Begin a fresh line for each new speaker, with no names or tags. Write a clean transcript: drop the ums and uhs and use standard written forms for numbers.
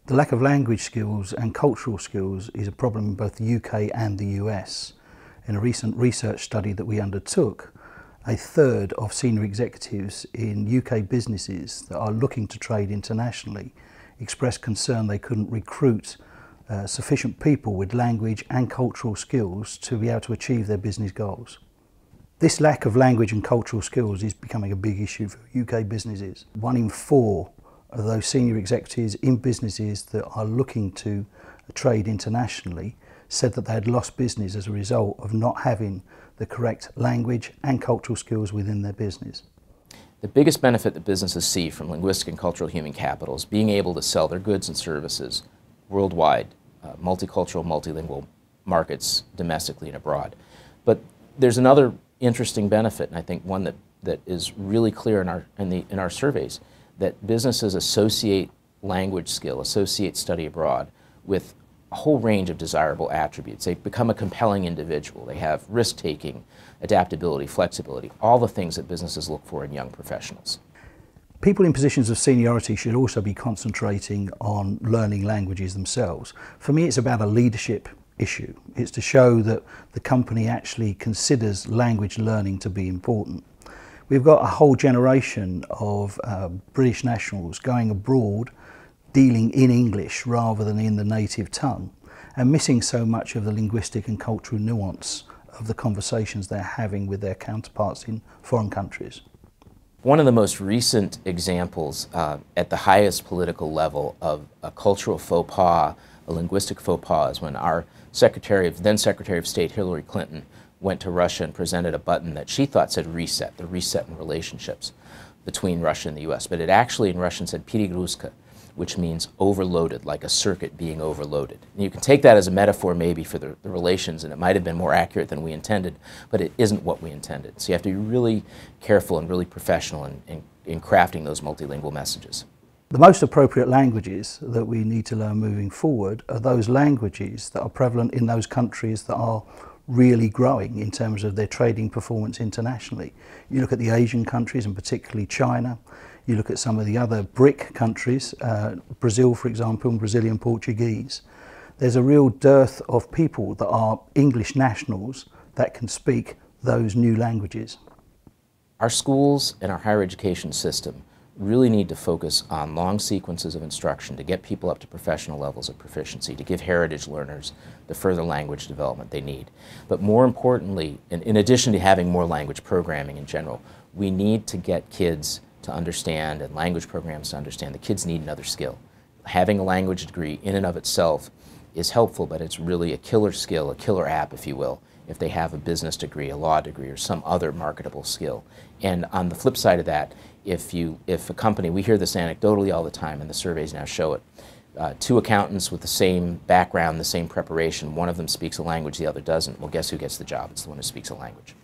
The lack of language skills and cultural skills is a problem in both the UK and the US. In a recent research study that we undertook, a third of senior executives in UK businesses that are looking to trade internationally expressed concern they couldn't recruit sufficient people with language and cultural skills to be able to achieve their business goals. This lack of language and cultural skills is becoming a big issue for UK businesses. 1 in 4 of those senior executives in businesses that are looking to trade internationally said that they had lost business as a result of not having the correct language and cultural skills within their business.
The biggest benefit that businesses see from linguistic and cultural human capital is being able to sell their goods and services worldwide, multicultural, multilingual markets domestically and abroad. But there's another interesting benefit, and I think one that is really clear in our surveys, that businesses associate language skill, associate study abroad with a whole range of desirable attributes. They become a compelling individual. They have risk-taking, adaptability, flexibility, all the things that businesses look for in young professionals.
People in positions of seniority should also be concentrating on learning languages themselves. For me, it's about a leadership issue. It's to show that the company actually considers language learning to be important. We've got a whole generation of British nationals going abroad dealing in English rather than in the native tongue and missing so much of the linguistic and cultural nuance of the conversations they're having with their counterparts in foreign countries.
One of the most recent examples at the highest political level of a cultural faux pas, a linguistic faux pas, is when our then Secretary of State Hillary Clinton went to Russia and presented a button that she thought said reset, the reset in relationships between Russia and the US. But it actually in Russian said перегрузка, which means overloaded, like a circuit being overloaded. And you can take that as a metaphor maybe for the relations, and it might have been more accurate than we intended, but it isn't what we intended. So you have to be really careful and really professional in crafting those multilingual messages.
The most appropriate languages that we need to learn moving forward are those languages that are prevalent in those countries that are really growing in terms of their trading performance internationally. You look at the Asian countries and particularly China, you look at some of the other BRIC countries, Brazil for example, and Brazilian Portuguese. There's a real dearth of people that are English nationals that can speak those new languages.
Our schools and our higher education system really need to focus on long sequences of instruction to get people up to professional levels of proficiency, to give heritage learners the further language development they need. But more importantly, in addition to having more language programming in general, we need to get kids to understand and language programs to understand that kids need another skill. Having a language degree in and of itself is helpful, but it's really a killer skill, a killer app, if you will, if they have a business degree, a law degree, or some other marketable skill. And on the flip side of that, if a company, we hear this anecdotally all the time, and the surveys now show it, 2 accountants with the same background, the same preparation, one of them speaks a language, the other doesn't. Well, guess who gets the job? It's the one who speaks a language.